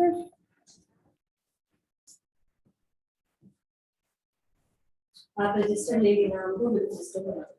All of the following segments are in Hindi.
आप रजिस्टर ले लेना, हमको रजिस्टर करा दो।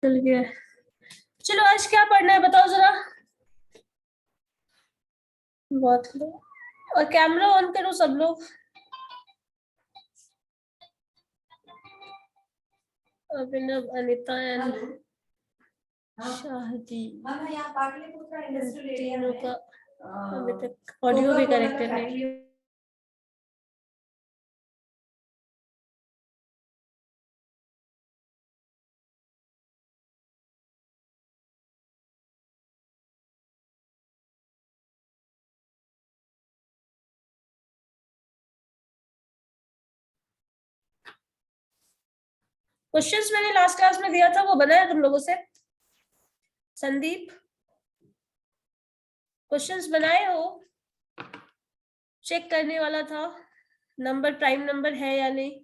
चल गया। चलो आज क्या पढ़ना है बताओ जरा। बहुत और कैमरा ऑन करो सब लोग। अभिनव, अनिता एंड शाहदी, तीनों का अभी तक ऑडियो भी कनेक्टेड नहीं। क्वेश्चंस मैंने लास्ट क्लास में दिया था, वो बनाया तुम लोगों से? संदीप, क्वेश्चंस बनाए हो? चेक करने वाला था नंबर प्राइम नंबर है या नहीं।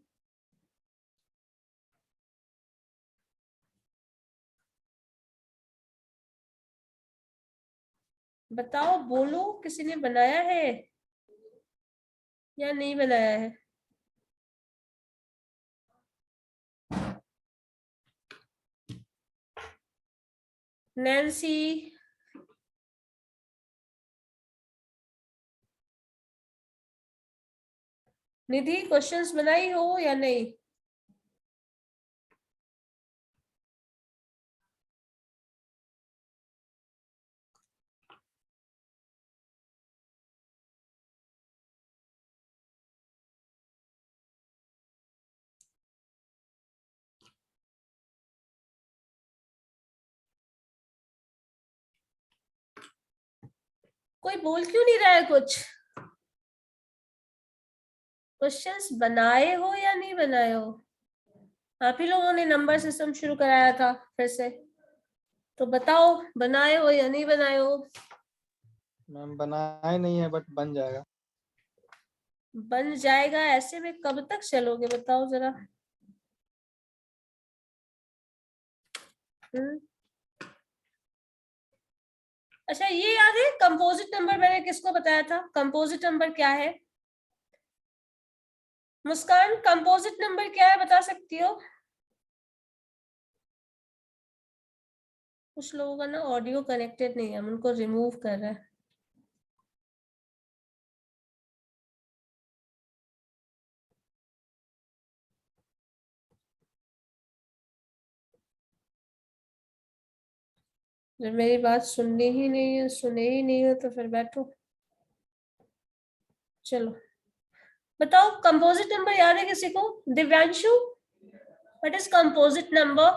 बताओ, बोलो, किसी ने बनाया है या नहीं बनाया है? नैन्सी, निधि, क्वेश्चंस बनाई हो या नहीं? कोई बोल क्यों नहीं रहा है कुछ? क्वेश्चंस बनाए हो या नहीं बनाए हो? आप ही लोगों ने नंबर सिस्टम शुरू कराया था फिर से, तो बताओ बनाए हो या नहीं बनाए हो? मैम बनाया ही नहीं है, बट बन जाएगा। बन जाएगा ऐसे में कब तक चलोगे बताओ जरा। अच्छा ये याद है कंपोजिट नंबर मैंने किसको बताया था? कंपोजिट नंबर क्या है? मुस्कान, कंपोजिट नंबर क्या है बता सकती हो? कुछ लोगों का ना ऑडियो कनेक्टेड नहीं है, हम उनको रिमूव कर रहे हैं। जब मेरी बात सुननी ही नहीं है, सुने ही नहीं है, तो फिर बैठो। चलो बताओ, कंपोजिट नंबर याद है किसी को? Divyanshu, what is composite number?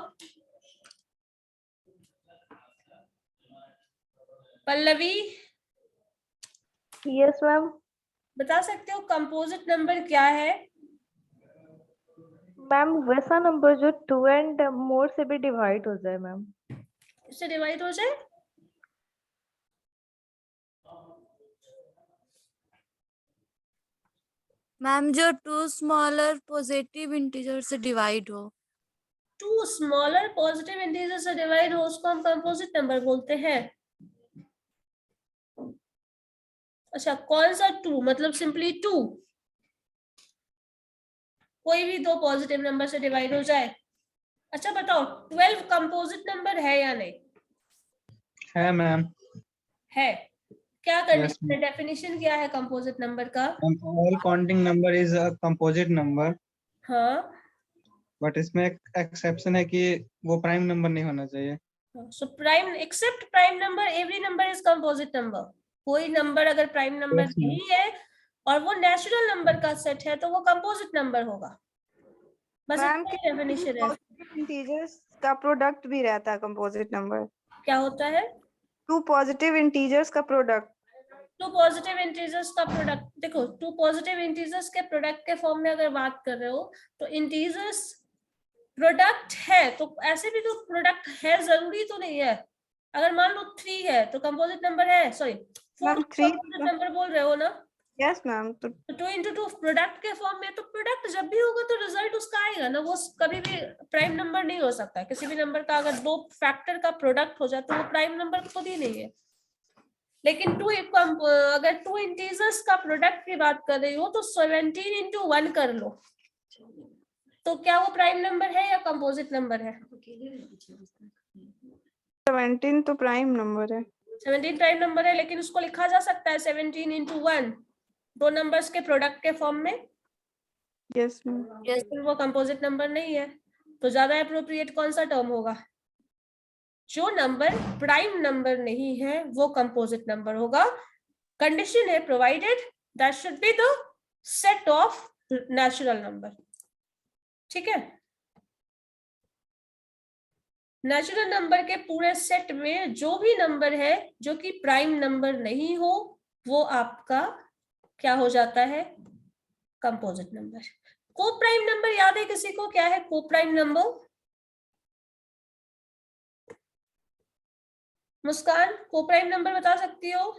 Pallavi, yes ma'am. बता सकते हो कंपोजिट नंबर क्या है? मैम वैसा नंबर जो 2 एंड मोर से भी डिवाइड हो जाए मैम। इससे डिवाइड हो जाए? मैम जो 2 स्मॉलर पॉजिटिव इंटीजर से डिवाइड हो। 2 स्मॉलर पॉजिटिव इंटीजर से डिवाइड हो उसको हम कंपोजिट नंबर बोलते हैं। अच्छा कौन सा 2? मतलब सिंपली 2? कोई भी 2 पॉजिटिव नंबर से डिवाइड हो जाए? अच्छा बताओ 12 कंपोजिट नंबर है या नहीं? है मैम। है। क्या Yes, कंडीशन है? डेफिनेशन क्या है कंपोजिट नंबर का? All counting number is a composite number, हाँ, बट इसमें एक एक्सेप्शन है कि वो प्राइम नंबर नहीं होना चाहिए। So prime except prime number every number is composite number. कोई नंबर अगर प्राइम नंबर Yes, ma'am. नहीं है और वो नेचुरल नंबर का सेट है तो वो कंपोजिट नंबर होगा। बस मैम इतना ही डेफिनेशन है। इंटीजर्स का प्रोडक्ट भी रहता है कंपोजिट नंबर। क्या होता है? 2 पॉजिटिव इंटीजर्स का प्रोडक्ट। टू पॉजिटिव इंटीजर्स का प्रोडक्ट, देखो टू पॉजिटिव इंटीजर्स के प्रोडक्ट के फॉर्म में अगर बात कर रहे हो तो इंटीजर्स प्रोडक्ट है, तो ऐसे भी तो प्रोडक्ट है, जरूरी तो नहीं है। अगर मान लो 3 है तो कंपोजिट नंबर है, सॉरी 4 मैम 3 कंपोजिट नंबर बोल रहे हो ना, यस मैम, तो तो 2 into 2 प्रोडक्ट के फॉर्म में, तो प्रोडक्ट जब भी होगा तो रिजल्ट उसका आएगा ना, वो कभी भी प्राइम नंबर नहीं हो सकता। किसी भी नंबर का अगर दो फैक्टर का प्रोडक्ट हो जाए तो वो प्राइम नंबर खुद ही नहीं है। लेकिन अगर टू इंटीजर्स का प्रोडक्ट की बात कर रही हो तो 17 into 1 कर लो, तो क्या वो प्राइम नंबर है या कंपोजिट नंबर है? 17 तो प्राइम नंबर है। 17 प्राइम नंबर है, लेकिन उसको लिखा जा सकता है 17 into 1 दो नंबर्स के प्रोडक्ट के फॉर्म में। यस मैम, लेकिन वो कंपोजिट नंबर नहीं है, तो ज्यादा अप्रोप्रिएट कौन सा टर्म होगा? जो नंबर प्राइम नंबर नहीं है वो कंपोजिट नंबर होगा। कंडीशन है provided that should be the set of natural number. ठीक है, नेचुरल नंबर के पूरे सेट में जो भी नंबर है जो कि प्राइम नंबर नहीं हो वो आपका क्या हो जाता है? Composite number. को प्राइम नंबर याद है किसी को? क्या है को प्राइम नंबर? मुस्कान, को प्राइम नंबर बता सकती हो?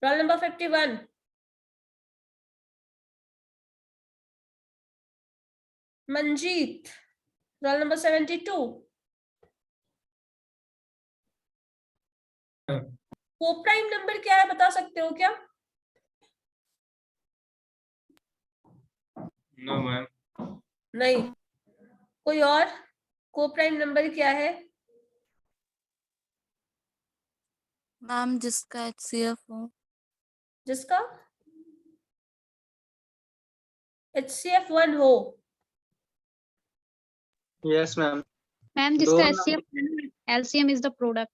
Roll number 51। Manjeet, roll number 72। को प्राइम नंबर क्या है बता सकते हो क्या? No ma'am. नहीं। कोई और? को प्राइम नंबर क्या है? मैम जिसका HCF हो। जिसका HCF 1 हो। Yes ma'am. मैम दो जिसका number- HCF LCM is the product.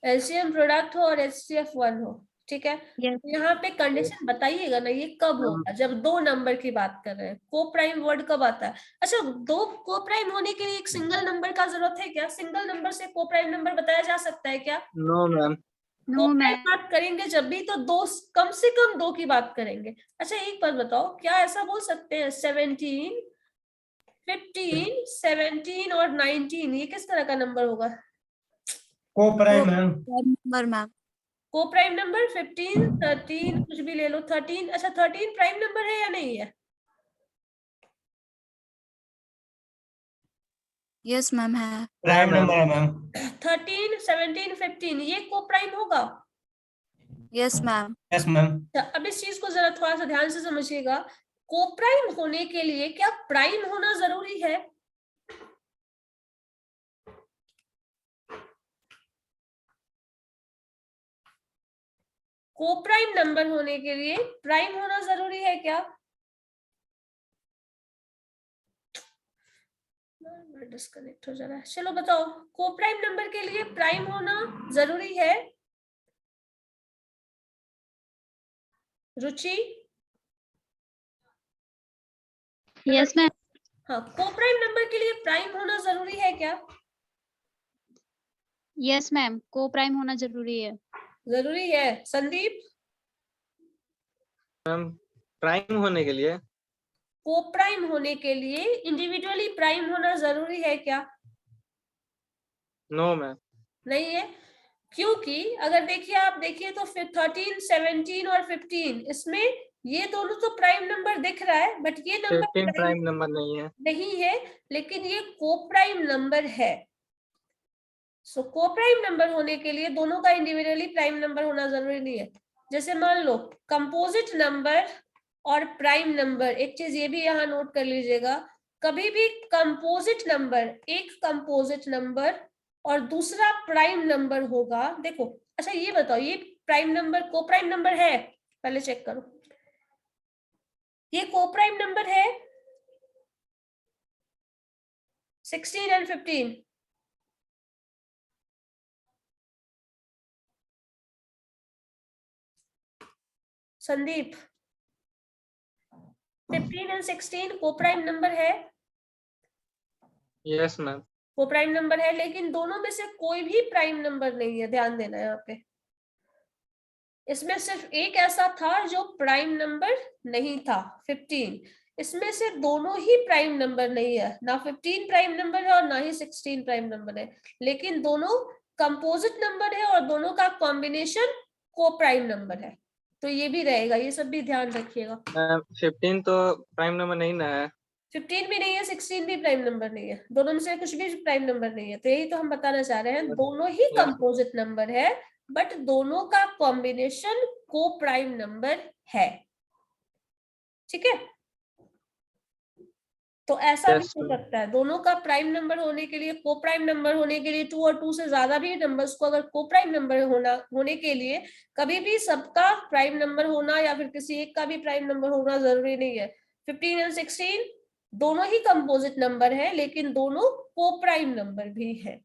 LCM product हो और HCF 1 हो, ठीक है। यस यहाँ पे कंडीशन बताइएगा ना, ये कब होगा? जब दो नंबर की बात कर रहे हैं। को प्राइम वर्ड कब आता है? अच्छा, दो को प्राइम होने के लिए एक सिंगल नंबर का जरूरत है क्या? सिंगल नंबर से को प्राइम नंबर बताया जा सकता है क्या? No ma'am. नो को प्राइम मैम, बात करेंगे जब भी तो दो, कम से कम दो की बात करेंगे। अच्छा एक बात बताओ, क्या ऐसा बोल सकते हैं 17, 15, 17 और 19 ये किस तरह का नंबर होगा? को प्राइम मैम। Number ma'am. को प्राइम नंबर 15, 13 कुछ भी ले लो। 13, अच्छा 13 प्राइम नंबर है या नहीं है? यस मैम है। प्राइम नंबर है मैम। 13, 17, 15 ये को प्राइम होगा? Yes ma'am. Yes ma'am. अब इस चीज को जरा थोड़ा सा ध्यान से समझिएगा। को प्राइम होने के लिए क्या प्राइम होना जरूरी है? को प्राइम नंबर होने के लिए प्राइम होना जरूरी है क्या? डिस्कनेक्ट हो जा रहा है। चलो बताओ, को प्राइम नंबर के लिए प्राइम होना जरूरी है? रुचि? यस मैम, हाँ, को प्राइम नंबर के लिए प्राइम होना जरूरी है क्या? यस मैम, को प्राइम होना जरूरी है। जरूरी है। संदीप? प्राइम होने के लिए को प्राइम होने के लिए इंडिविजुअली प्राइम होना जरूरी है क्या? No ma'am. नहीं है, क्योंकि अगर देखिए आप देखिए तो फिर 13, 17 और 15 इसमें ये दोनों तो प्राइम नंबर दिख रहा है, बट ये नंबर 15 प्राइम नंबर नहीं है। नहीं है, लेकिन ये को प्राइम नंबर है। सो को प्राइम नंबर होने के लिए दोनों का इंडिविजुअली प्राइम नंबर होना जरूरी नहीं है। जैसे मान लो कंपोजिट नंबर और प्राइम नंबर, एक चीज ये भी यहाँ नोट कर लीजिएगा, कभी भी कंपोजिट नंबर, एक कंपोजिट नंबर और दूसरा प्राइम नंबर होगा। देखो अच्छा ये बताओ, ये प्राइम नंबर को प्राइम नंबर है? पहले चेक करो, ये को प्राइम नंबर है 16 एंड 15? संदीप, 15 एंड 16 को प्राइम नंबर है? Yes ma'am. को प्राइम नंबर है, लेकिन दोनों में से कोई भी प्राइम नंबर नहीं है, ध्यान देना यहाँ पे। इसमें सिर्फ एक ऐसा था जो प्राइम नंबर नहीं था, 15। इसमें से दोनों ही प्राइम नंबर नहीं है, ना 15 प्राइम नंबर है और ना ही 16 प्राइम नंबर है, लेकिन दोनों कंपोजिट नंबर है और दोनों का कॉम्बिनेशन को प्राइम नंबर है। तो ये भी रहेगा, ये सब भी ध्यान रखिएगा। 15 तो प्राइम नंबर नहीं ना है। 15 भी नहीं है, 16 भी प्राइम नंबर नहीं है, दोनों में से कुछ भी प्राइम नंबर नहीं है। तो यही तो हम बताना चाह रहे हैं, दोनों ही Yes. कंपोजिट नंबर है, बट दोनों का कॉम्बिनेशन को प्राइम नंबर है। ठीक है, तो ऐसा भी Yes, हो ma'am. सकता है, दोनों का प्राइम नंबर होने के लिए, को प्राइम नंबर होने के लिए, 2 और 2 से ज्यादा भी नंबर्स को अगर को प्राइम नंबर होने के लिए कभी भी सबका प्राइम नंबर होना या फिर किसी एक का भी प्राइम नंबर होना जरूरी नहीं है। 15 और 16 दोनों ही कंपोजिट नंबर है, लेकिन दोनों को प्राइम नंबर भी है।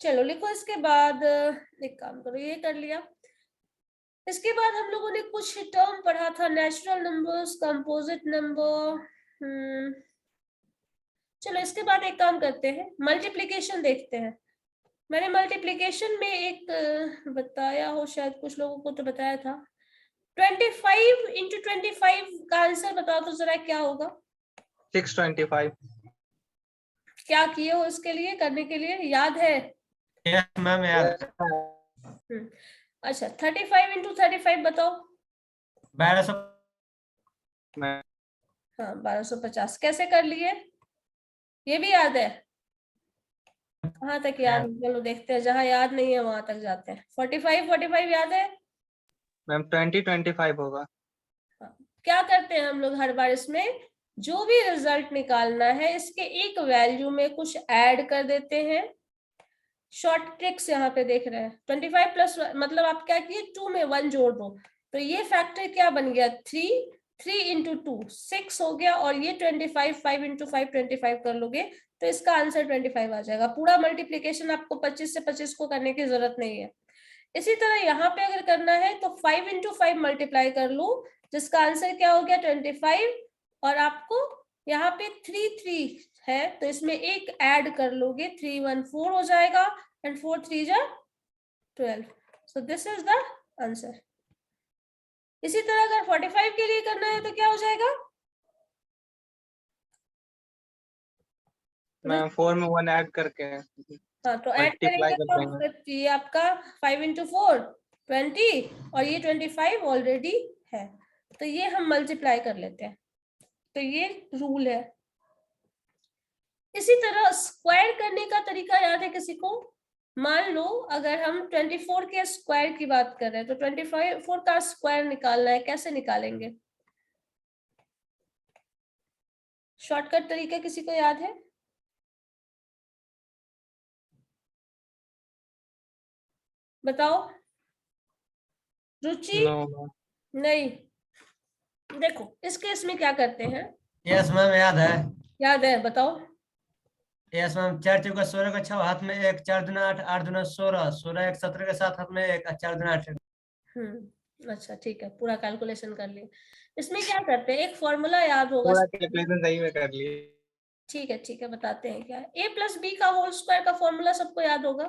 चलो लिखो, इसके बाद एक काम करो, ये कर लिया। इसके बाद हम लोगों ने कुछ टर्म पढ़ा था, नेचुरल नंबर्स, कंपोजिट नंबर। चलो इसके बाद एक काम करते हैं, मल्टीप्लिकेशन देखते हैं। मैंने मल्टीप्लिकेशन में एक बताया हो, शायद कुछ लोगों को तो बताया था। 25 इंटू 25 का आंसर बताओ तो जरा, क्या होगा? 625। क्या किए हो इसके लिए, करने के लिए, याद है? यस मैम याद। अच्छा, 35 इंटू 35 बताओ। 1200। हाँ, 1250। कैसे कर लिए, ये भी याद है? कहाँ तक याद है? चलो देखते हैं, जहाँ याद नहीं है वहां तक जाते हैं। 45 याद है? मैम 2025 होगा। क्या करते हैं हम लोग हर बार, इसमें जो भी रिजल्ट निकालना है इसके एक वैल्यू में कुछ ऐड कर देते हैं। शॉर्ट ट्रिक्स यहाँ पे देख रहे हैं। 25 प्लस मतलब आप क्या किए, 2 में 1 जोड़ दो, तो ये फैक्टर क्या बन गया, 3 इंटू 2 6 हो गया, और ये 25 5 इंटू 5 25 कर लोगे तो इसका आंसर 25 आ जाएगा। पूरा मल्टीप्लीकेशन आपको 25 से 25 को करने की जरूरत नहीं है। इसी तरह यहाँ पे अगर करना है तो 5 इंटू 5 मल्टीप्लाई कर लो, जिसका आंसर क्या हो गया, 25। और आपको यहाँ पे 3 है तो इसमें एक ऐड कर लोगे, 3 1 4 हो जाएगा, एंड 4 3 जा 12। So this is the answer. इसी तरह अगर 45 के लिए करना है तो क्या हो जाएगा, मैम 4 में 1 ऐड करके हाँ तो ऐड मल्टीप्लाई करेंगे कर देंगे। तो ये आपका 5 इंटू 4 20, और ये 25 ऑलरेडी है, तो ये हम मल्टीप्लाई कर लेते हैं। तो ये रूल है। इसी तरह स्क्वायर करने का तरीका याद है किसी को? मान लो अगर हम 24 के स्क्वायर की बात कर रहे हैं तो 24 का स्क्वायर निकालना है, कैसे निकालेंगे? शॉर्टकट तरीका किसी को याद है? बताओ, रुचि? No, नहीं, देखो इस केस में क्या करते हैं, यस मैम याद है। याद है, बताओ। यस मैम 4 चौका 16 का 6 हाथ में 1, 4 दूना 8, 8 दूना 16, 16 1 17 के 7 हाथ में 1, 4 दूना 8। अच्छा ठीक है, पूरा कैलकुलेशन कर लिए। इसमें क्या करते हैं, एक फॉर्मूला याद होगा। पूरा कैलकुलेशन सही में कर लिए। ठीक है बताते हैं क्या है। a प्लस बी का होल स्क्वायर का फॉर्मूला सबको याद होगा,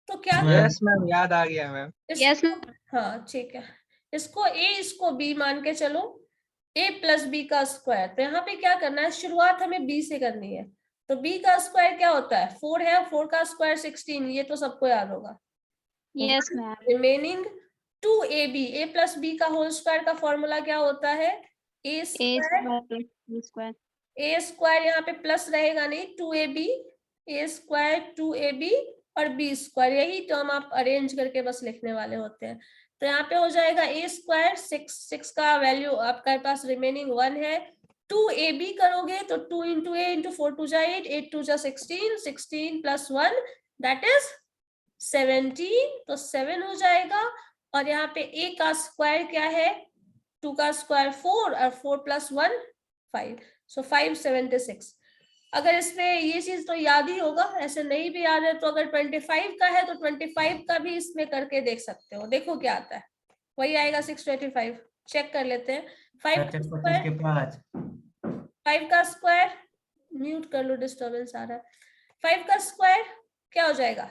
तो क्या यस मैम याद आ गया मैम। Yes, हाँ ठीक है, इसको a इसको b मान के चलो, a प्लस बी का स्क्वायर। तो यहाँ पे क्या करना है, शुरुआत हमें b से करनी है। तो b का स्क्वायर क्या होता है, 4 है, 4 का स्क्वायर 16, ये तो सबको याद होगा। yes, ma'am. Remaining 2ab, a plus B का होल स्क्वायर का फॉर्मूला क्या होता है, a A square, square plus B square. a square यहाँ पे प्लस रहेगा नहीं, 2ab, a स्क्वायर 2ab और b स्क्वायर, यही टर्म आप अरेंज करके बस लिखने वाले होते हैं। तो यहाँ पे हो जाएगा a स्क्वायर, 6 का वैल्यू आपके पास रिमेनिंग 1 है, 2ab करोगे तो 2 इंटू a इंटू 4 2 जा 8, 8 2 जा 16, 16 प्लस 1 दैट इज 17, तो 7 हो जाएगा। और यहाँ पे a का स्क्वायर क्या है, 2 का स्क्वायर 4 और 4 प्लस 1 5, सो 576। अगर इसमें ये चीज तो याद ही होगा, ऐसे नहीं भी याद है तो अगर 25 का है तो 25 का भी इसमें करके देख सकते हो, देखो क्या आता है, वही आएगा 625। चेक कर लेते हैं। 5 का स्क्वायर, 5 का स्क्वायर, म्यूट कर लो डिस्टर्बेंस आ रहा है। 5 का स्क्वायर क्या हो जाएगा,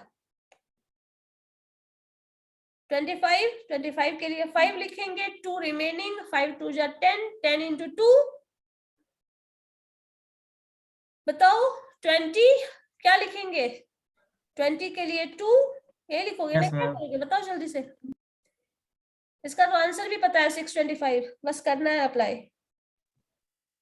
25 के लिए 5 लिखेंगे, 2 रिमेनिंग, 5 2 जा 10, 10 into 2 बताओ 20 क्या लिखेंगे? 20 के लिए 2 ये लिखोगे ना, Yes, क्या ma'am. करोगे बताओ जल्दी से। इसका तो आंसर भी पता है 625, बस करना है अप्लाई।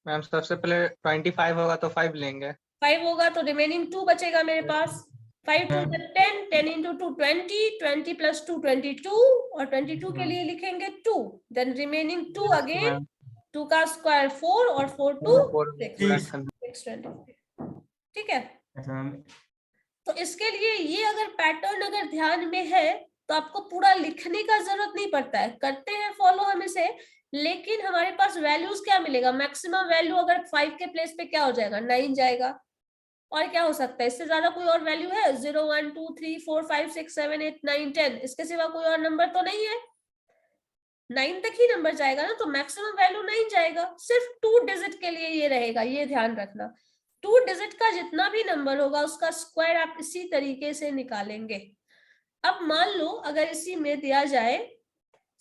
मैम सबसे पहले 25 होगा तो 5 लेंगे। 5 होगा तो रिमेनिंग 2 बचेगा मेरे पास। 5 2 10, 10 into 2 20, 20 plus 2 22 और 22 के लिए लिखेंगे 2, देन रिमेनिंग 2 अगेन, 2 का स्क्वायर 4 और 4 2 Six. 625। ठीक है, Yes, ma'am. तो इसके लिए ये अगर पैटर्न अगर ध्यान में है तो आपको पूरा लिखने का जरूरत नहीं पड़ता है, करते हैं फॉलो हम इसे, लेकिन हमारे पास वैल्यूज क्या मिलेगा? मैक्सिमम वैल्यू अगर 5 के प्लेस पे क्या हो जाएगा? 9 जाएगा। और क्या हो सकता है इससे ज्यादा? कोई और वैल्यू है? 0 1 2 3 4 5 6 7 8 9 10, इसके सिवा कोई और नंबर तो नहीं है। 9 तक ही नंबर जाएगा ना, तो मैक्सिमम वैल्यू 9 जाएगा। सिर्फ 2 डिजिट के लिए ये रहेगा, ये ध्यान रखना। 2 डिजिट का जितना भी नंबर होगा उसका स्क्वायर आप इसी तरीके से निकालेंगे। अब मान लो अगर इसी में दिया जाए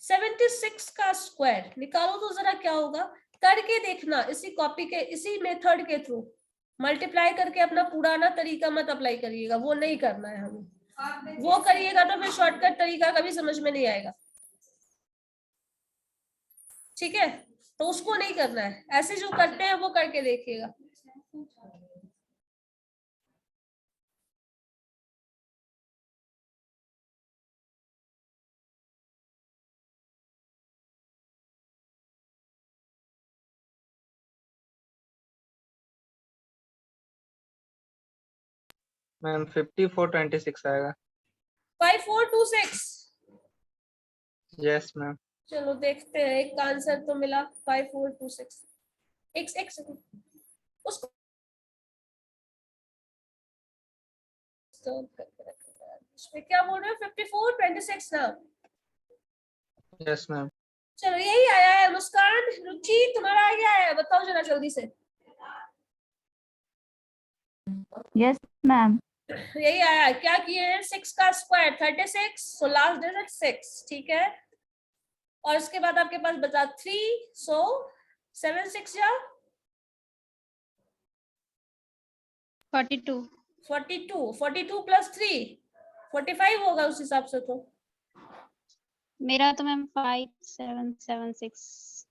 76 का स्क्वायर निकालो तो जरा क्या होगा करके देखना, इसी कॉपी के इसी मेथड के थ्रू मल्टीप्लाई करके। अपना पुराना तरीका मत अप्लाई करिएगा, वो नहीं करना है हमें। वो करिएगा तो फिर शॉर्टकट तरीका कभी समझ में नहीं आएगा। ठीक है, तो उसको नहीं करना है, ऐसे जो करते हैं वो करके देखिएगा। मैम 5426 आएगा। 5426 यस मैम। चलो देखते हैं, एक का आंसर तो मिला 5426। एक सेकंड उसको इसमें क्या बोल रहे हो? 5426 ना? Yes ma'am. चलो यही आया है। मुस्कान, रुचि तुम्हारा आया है, बताओ जरा जल्दी से। Yes, ma'am. यही आया है, क्या किए हैं? 6 का स्क्वायर 36, सो लास्ट डिजिट 6, ठीक है। और इसके बाद आपके पास बचा 3, सो 7 6 या 42. 42 प्लस 3 45 होगा उस हिसाब से तो। मेरा तो मैम 5776.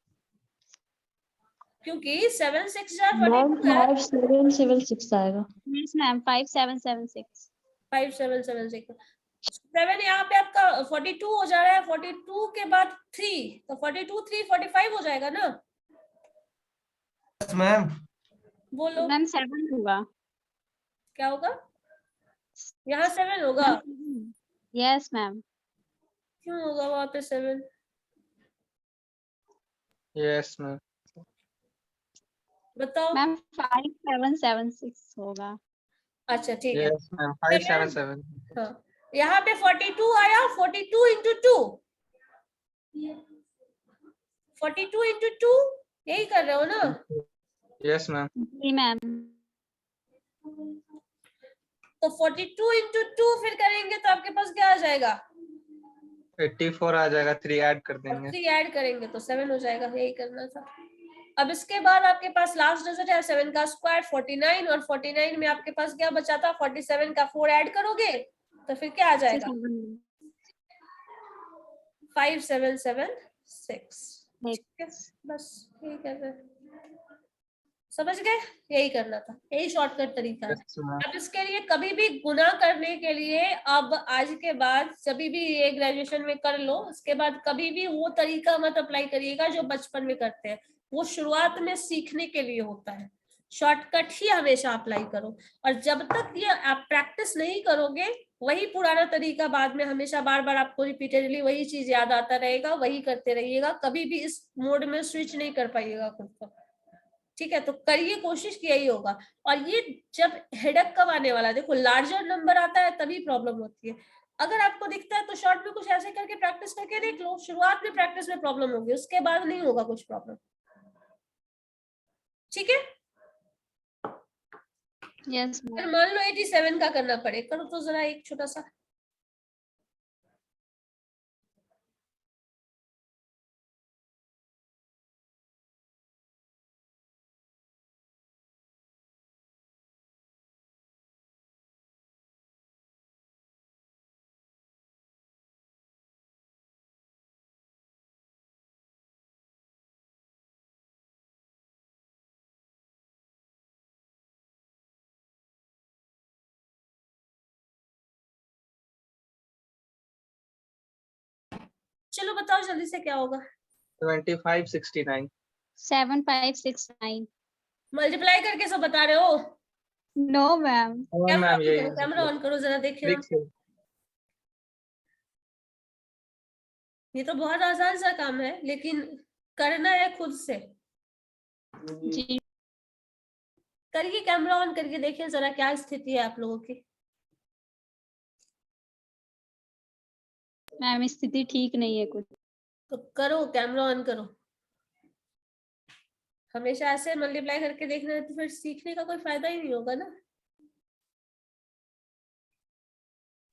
क्योंकि 7 6 या 42 है। 5776 आएगा। Yes, ma'am. 5776. 5776 7 यहाँ पे आपका 42 हो जा रहा है, 42 के बाद 3 तो 42 3 45 हो जाएगा ना? Yes, ma'am. बोलो मैम 7 होगा. क्या होगा? यहाँ 7 होगा? Yes, ma'am. क्यों होगा वहां पे 7? Yes ma'am. बताओ। मैम 5776 होगा. अच्छा ठीक है, यस मैम 577। हाँ यहाँ पे 42 आया, 42 into 2 42 into 2 यही कर रहे हो ना? Yes ma'am. जी मैम. तो 42 into 2 फिर करेंगे तो आपके पास क्या आ जाएगा? 84 आ जाएगा, 3 ऐड कर देंगे। 3 ऐड करेंगे तो 7 हो जाएगा, यही करना था। अब इसके बाद आपके पास लास्ट डिजिट है 7 का स्क्वायर 49, और 49 में आपके पास क्या बचा था? 47 का 4 ऐड करोगे तो फिर क्या आ जाएगा? 5776। ठीक है, बस ठीक है, फिर समझ गए? यही करना था, यही शॉर्टकट तरीका है। Yes ma'am. अब इसके लिए कभी भी गुना करने के लिए अब आज के बाद जब भी ये ग्रेजुएशन में कर लो, उसके बाद कभी भी वो तरीका मत अप्लाई करिएगा जो बचपन में करते हैं। वो शुरुआत में सीखने के लिए होता है, शॉर्टकट ही हमेशा अप्लाई करो। और जब तक ये आप प्रैक्टिस नहीं करोगे, वही पुराना तरीका बाद में हमेशा बार बार आपको रिपीटेडली वही चीज याद आता रहेगा, वही करते रहिएगा। कभी भी इस मोड में स्विच नहीं कर पाइएगा खुद को। ठीक है, तो करिए कोशिश कि यही होगा। और ये जब हेडक कब आने वाला है, देखो लार्जर नंबर आता है तभी प्रॉब्लम होती है। अगर आपको दिखता है तो शॉर्ट में कुछ ऐसे करके प्रैक्टिस करके देख लो। शुरुआत में प्रैक्टिस में प्रॉब्लम होगी, उसके बाद नहीं होगा कुछ प्रॉब्लम। ठीक है, Yes, अगर ma'am. मान लो 87 का करना पड़े, करो तो जरा एक छोटा सा चलो बताओ जल्दी से क्या होगा। 2569। 7569। मल्टीप्लाई करके सब बता रहे हो। No ma'am. हाँ मैम यही कैमरा ऑन करो जरा देखें हम। ट्रिक से। ये तो बहुत आसान सा काम है, लेकिन करना है खुद से। जी करिए, कैमरा ऑन करके देखिए जरा क्या स्थिति है आप लोगों की। मैम, स्थिति ठीक नहीं है कुछ। तो करो, कैमरा ऑन करो। हमेशा ऐसे मल्टीप्लाई करके देखना है तो फिर सीखने का कोई फायदा ही नहीं होगा ना।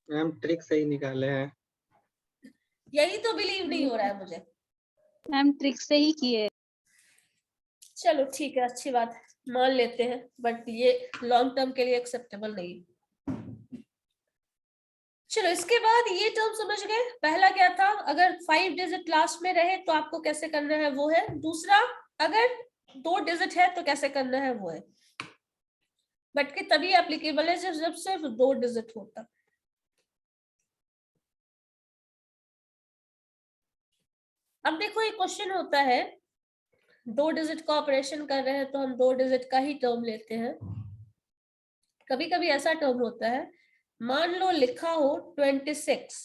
मैम ट्रिक सही निकाले हैं। यही तो बिलीव नहीं हो रहा है मुझे। मैम ट्रिक से ही किए। चलो ठीक है, अच्छी बात है, मान लेते हैं, बट ये लॉन्ग टर्म के लिए एक्सेप्टेबल नहीं है। चलो इसके बाद ये टर्म समझ गए। पहला क्या था, अगर 5 डिजिट लास्ट में रहे तो आपको कैसे करना है वो है। दूसरा, अगर 2 डिजिट है तो कैसे करना है वो है। बट कि तभी एप्लीकेबल है जब सिर्फ 2 डिजिट होता। अब देखो एक क्वेश्चन होता है, 2 डिजिट का ऑपरेशन कर रहे हैं तो हम 2 डिजिट का ही टर्म लेते हैं। कभी कभी ऐसा टर्म होता है, मान लो लिखा हो 26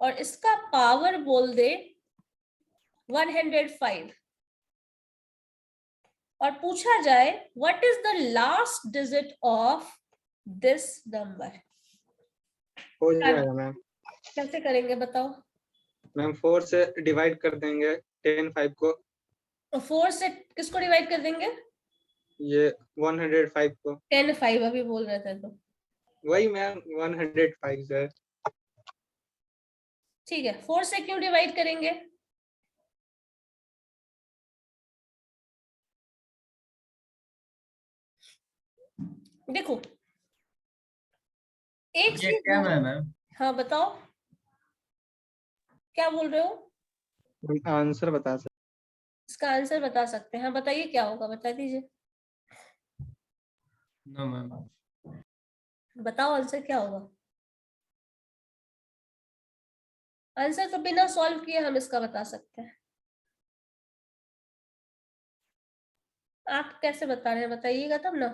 और इसका पावर बोल दे 105 और पूछा जाए what is the last digit of this number. हो जाएगा मैम। कैसे करेंगे बताओ। मैम 4 से डिवाइड कर देंगे 10 5 को। 4 से किसको डिवाइड कर देंगे? ये 105 को। 10 5 अभी बोल रहे थे तो। वही मैम 105 है। ठीक है, 4 से क्यों डिवाइड करेंगे? देखो एक ये चीज क्या मैम? हाँ बताओ, क्या बोल रहे हो? हम आंसर बता सकते। इसका आंसर बता सकते हैं। हाँ बताइए क्या होगा, बता दीजिए। No ma'am. बताओ आंसर क्या होगा। आंसर तो बिना सॉल्व किए हम इसका बता सकते हैं। आप कैसे बता रहे हैं, बताइएगा तब ना।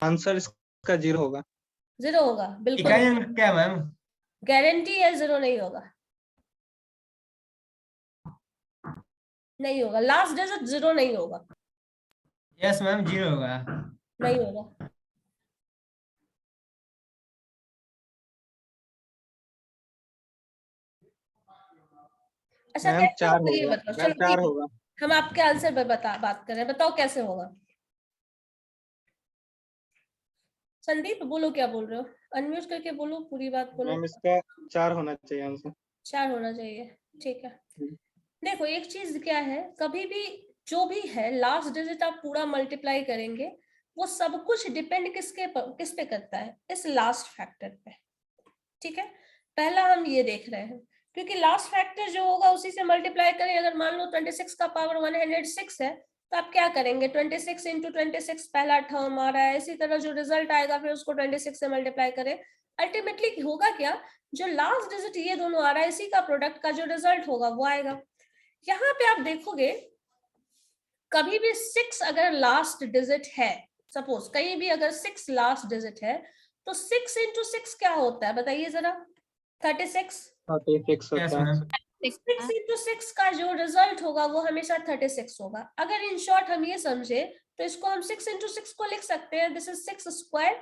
आंसर इसका 0 होगा। 0 होगा, बिल्कुल इकाई अंक क्या मैम? गारंटी है 0 नहीं होगा। नहीं होगा, लास्ट डिजिट 0 नहीं होगा। यस मैम 0 होगा। नहीं होगा। अच्छा मैम कैसे 4 होगा ये होगा। बताओ। मैम चलो 4 ठीक है, होगा। हम आपके आंसर पर बात कर रहे हैं, बताओ कैसे होगा। संदीप बोलो क्या बोल रहे हो, अनम्यूट करके बोलो, पूरी बात बोलो। मैम इसका 4 होना चाहिए आंसर। 4 होना चाहिए, ठीक है। देखो एक चीज क्या है, कभी भी जो भी है लास्ट डिजिट आप पूरा मल्टीप्लाई करेंगे, वो सब कुछ डिपेंड किस पे करता है, इस लास्ट फैक्टर पे। ठीक है, पहला हम ये देख रहे हैं, क्योंकि लास्ट फैक्टर जो होगा उसी से मल्टीप्लाई करें। अगर मान लो 26 का पावर 106 है तो आप क्या करेंगे, 26 इंटू 26 पहला टर्म आ रहा है, इसी तरह जो रिजल्ट आएगा फिर उसको 26 से मल्टीप्लाई करें। अल्टीमेटली होगा क्या, जो लास्ट डिजिट ये दोनों आ रहा है इसी का प्रोडक्ट का जो रिजल्ट होगा वो आएगा। यहाँ पे आप देखोगे कभी भी 6 अगर लास्ट डिजिट है, सपोज कहीं भी अगर 6 लास्ट डिजिट है तो 6 इंटू 6 क्या होता है बताइए जरा, 36। 36 यस होता है। मैम। 6 इंटू 6 का जो रिजल्ट होगा वो हमेशा 36 होगा। अगर इन शॉर्ट हम ये समझे तो इसको हम 6 इंटू 6 को लिख सकते हैं, this is 6 square,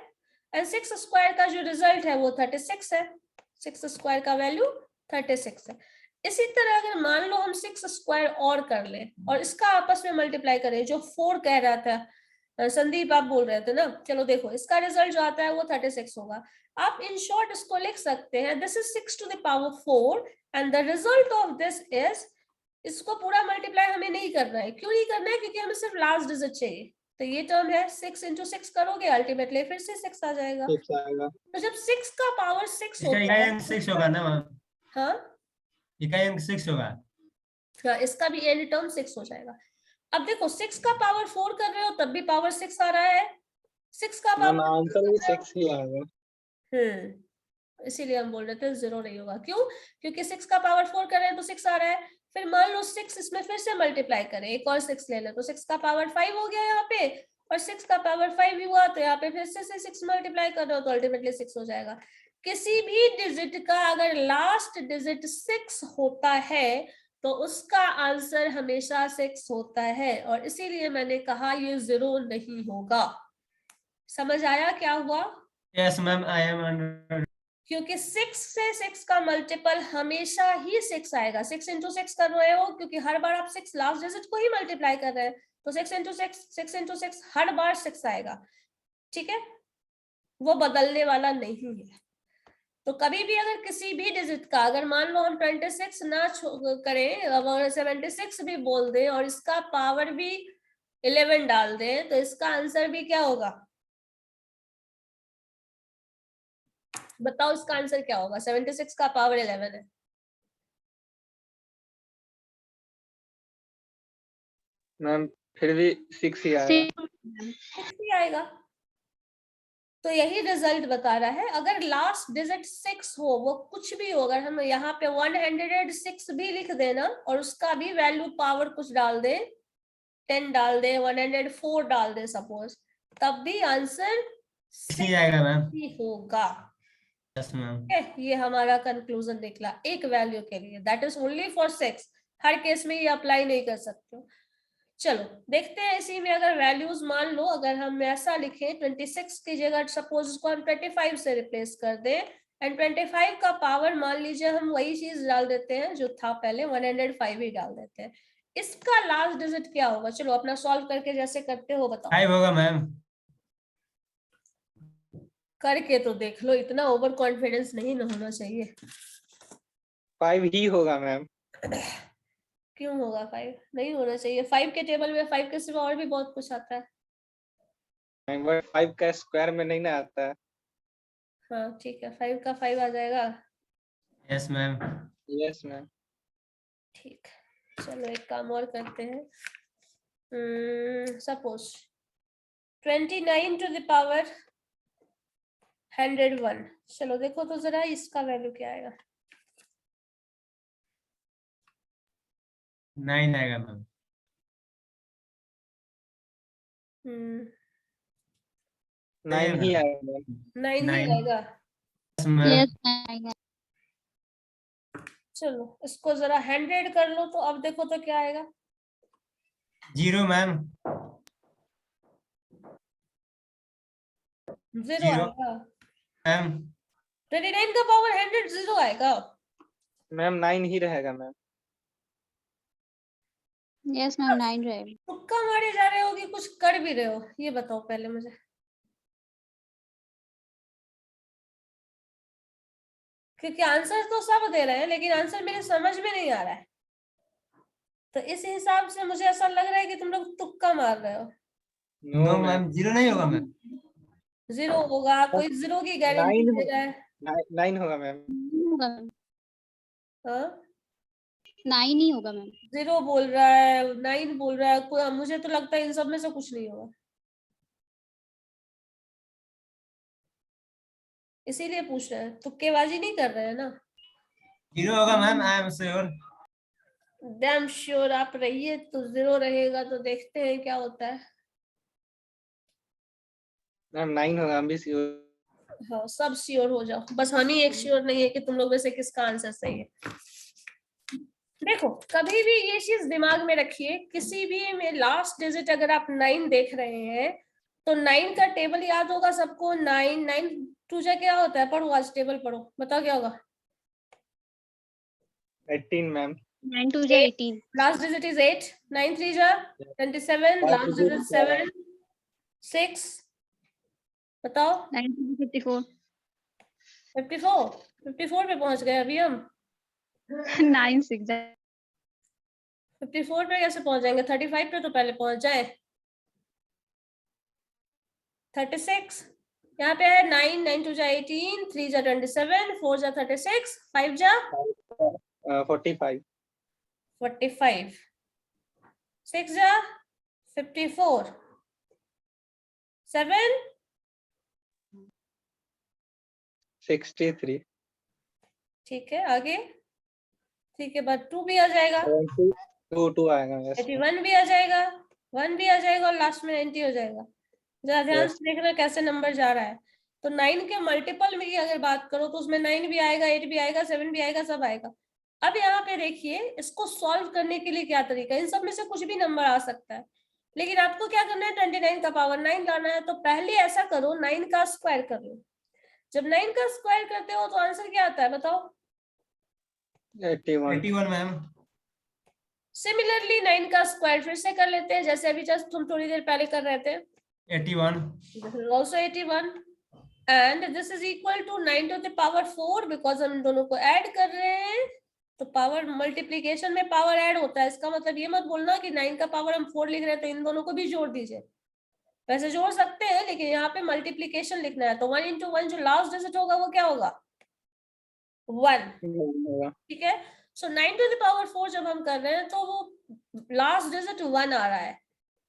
and 6 square का जो रिजल्ट है वो 36 है। 6 स्क्वायर का वैल्यू 36 है। इसी तरह अगर मान लो हम 6 स्क्वायर और कर लें और इसका आपस में मल्टीप्लाई करें, जो 4 कह रहा था संदीप आप बोल रहे थे ना, चलो देखो इसका रिजल्ट जो आता है वो 36 होगा। आप इन शॉर्ट इसको लिख सकते हैं, this is 6 to the power 4 and the result of this is, इसको पूरा मल्टीप्लाई हमें नहीं करना है। क्यों नहीं करना है, क्योंकि हमें सिर्फ लास्ट डिजिट चाहिए। तो ये टर्म है 6 इंटू 6 करोगे अल्टीमेटली फिर से 6 आ जाएगा। 6 आएगा। तो जब 6 का पावर 6 इसका होता इकाई है, अंक 6 होगा ना मैम? हाँ इकाई अंक 6 होगा। हाँ, इसका भी एंड टर्म 6 हो जाएगा। अब देखो 6 का पावर 4 कर रहे हो तब भी पावर 6 आ रहा है, 6 का मैम पावर आंसर भी 6 ही आएगा। इसीलिए हम बोल रहे थे 0 नहीं होगा। क्यों? क्योंकि 6 का पावर 4 कर रहे हैं तो 6 आ रहा है। फिर मान लो 6 इसमें फिर से मल्टीप्लाई करें, एक और 6 ले लें, तो 6 का पावर 5 हो गया यहाँ पे, और 6 का पावर 5 भी हुआ, तो यहाँ पे फिर से 6 मल्टीप्लाई कर दो तो अल्टीमेटली 6 हो जाएगा। किसी भी डिजिट का अगर लास्ट डिजिट 6 होता है तो उसका आंसर हमेशा 6 होता है, और इसीलिए मैंने कहा ये 0 नहीं होगा। समझ आया क्या हुआ? Yes ma'am, I am under. क्योंकि 6 से 6 का मल्टीपल हमेशा ही 6 आएगा। 6 इंटू 6 कर रहे हो, क्योंकि हर बार आप 6 लास्ट डिजिट को ही मल्टीप्लाई कर रहे हैं, तो 6 इंटू 6 हर बार 6 आएगा। ठीक है, वो बदलने वाला नहीं है। तो कभी भी अगर किसी भी डिजिट का, अगर मान लो हम 26 ना करें, अगर 76 भी बोल दें और इसका पावर भी 11 डाल दें, तो इसका आंसर भी क्या होगा? बताओ इसका आंसर क्या होगा? 76 का पावर 11 है। मैम फिर भी 6 ही आएगा। 6 ही आएगा। तो यही रिजल्ट बता रहा है, अगर लास्ट डिजिट 6 हो, वो कुछ भी हो, अगर हम यहाँ पे 106 भी लिख देना और उसका भी वैल्यू पावर कुछ डाल दे, 10 डाल दे, 104 डाल दे सपोज, तब भी आंसर 6 आएगा मैम। ही होगा। Yes ma'am. ये हमारा कंक्लूजन निकला एक वैल्यू के लिए, that is only for 6। Her case में ये अप्लाई नहीं कर सकते हो। चलो देखते हैं इसी में, अगर वैल्यूज मान लो, अगर हम ऐसा लिखें 26 की जगह सपोज इसको हम 25 से रिप्लेस कर दें, एंड 25 का पावर मान लीजिए हम वही चीज डाल देते हैं जो था पहले, 105 ही डाल देते हैं। इसका लास्ट डिजिट क्या होगा? चलो अपना सॉल्व करके जैसे करते हो बताओ। 5 होगा मैम। करके तो देख लो, इतना ओवर कॉन्फिडेंस नहीं ना होना चाहिए। 5 ही होगा मैम। क्यों होगा? 5 नहीं होना चाहिए। 5 के टेबल में 5 के सिवा और भी बहुत कुछ आता है। मैम 5 का स्क्वायर में नहीं ना आता है। हाँ ठीक है, 5 का 5 आ जाएगा। Yes ma'am. Yes ma'am. ठीक, चलो एक काम और करते हैं। Suppose 29 to the power 101। चलो देखो तो जरा इसका वैल्यू क्या आएगा। 9 आएगा मैम। 9 ही आएगा मैम। 9 ही 9। आएगा। Yes ma'am. यस आएगा। चलो इसको जरा 100 कर लो, तो अब देखो तो क्या आएगा। 0 मैम। 0 0 आएगा। मैम। 29 का पावर 100 0 आएगा। मैम 9 ही रहेगा मैम। यस मैम 9 रहेगा। तुक्का मारे जा रहे हो कि कुछ कर भी रहे हो, ये बताओ पहले मुझे। क्योंकि आंसर तो सब दे रहे हैं, लेकिन आंसर मेरे समझ में नहीं आ रहा है, तो इस हिसाब से मुझे ऐसा लग रहा है कि तुम लोग तुक्का मार रहे हो। नो मैम, 0 नहीं होगा मैम। 0 होगा? कोई 0 की गारंटी 9 दे रहा है? 9 होगा मैम। होगा मैम। हाँ 9 ही होगा मैम। 0 बोल रहा है, 9 बोल रहा है, कोई, मुझे तो लगता है इन सब में से कुछ नहीं होगा, इसीलिए पूछ रहे हैं। तुक्केबाजी नहीं कर रहे हैं ना? 0 होगा ma'am, I am sure. Damn sure आप रहिए, तो 0 रहेगा, तो देखते हैं क्या होता है। मैम 9 होगा, हम भी श्योर। हाँ सब श्योर हो जाओ, बस हम ही एक श्योर नहीं है कि तुम लोग में से किसका आंसर सही है। देखो कभी भी ये चीज दिमाग में रखिए, किसी भी में लास्ट डिजिट अगर आप 9 देख रहे हैं, तो 9 का टेबल याद होगा सबको। 9 9 2 जा क्या होता है? पढ़ो आज टेबल पढ़ो, बताओ क्या होगा। 18 मैम। 9 2 जा 18। लास्ट डिजिट इज 8, 9 3 जा 27, लास्ट डिजिट 7, 6, बताओ। 9 2 54। 54 पे पहुंच गए अभी हम। 9 6 जा 54 पे कैसे पहुंच जाएंगे? 35 पे तो पहले पहुंच जाए। 36 यहाँ पे है। 9 9 2 जा 18, 3 जा 27, 4 जा 36, 5 जा 45। 45, 6 जा 54, 7 63। ठीक है, आगे 3 के बाद 2 भी आ जाएगा, 2 आएगा। यस 81 भी आ जाएगा, 1 भी आ जाएगा और लास्ट में 90 हो जाएगा। जरा ध्यान Yes. से देखना कैसे नंबर जा रहा है। तो 9 के मल्टीपल में की अगर बात करो तो उसमें 9 भी आएगा, 8 भी आएगा, 7 भी आएगा, सब आएगा। अब यहाँ पे देखिए इसको सॉल्व करने के लिए क्या तरीका है। इन सब में से कुछ भी नंबर आ सकता है, लेकिन आपको क्या करना है, 29 का पावर 9 लाना है। तो पहले ऐसा करो, 9 का स्क्वायर कर लो। जब 9 का स्क्वायर करते हो तो आंसर क्या आता है बताओ? 81। 81 मैम। सिमिलरली 9 का स्क्वायर फिर से कर लेते हैं, जैसे अभी जस्ट तुम थोड़ी देर पहले कर रहे थे। 81 This is also 81 and this is equal to 9 to the power 4 because हम दोनों को ऐड कर रहे हैं। तो पावर मल्टीप्लिकेशन में पावर ऐड होता है, इसका मतलब ये मत बोलना कि 9 का पावर हम 4 लिख रहे हैं तो इन दोनों को भी जोड़ दीजिए। वैसे जोड़ सकते हैं लेकिन यहाँ पे मल्टीप्लिकेशन लिखना है। तो 1 into 1 जो लास्ट डिजिट होगा वो क्या होगा? 1। ठीक है, सो 9 to the power 4 जब हम कर रहे हैं तो वो लास्ट डिजिट 1 आ रहा है।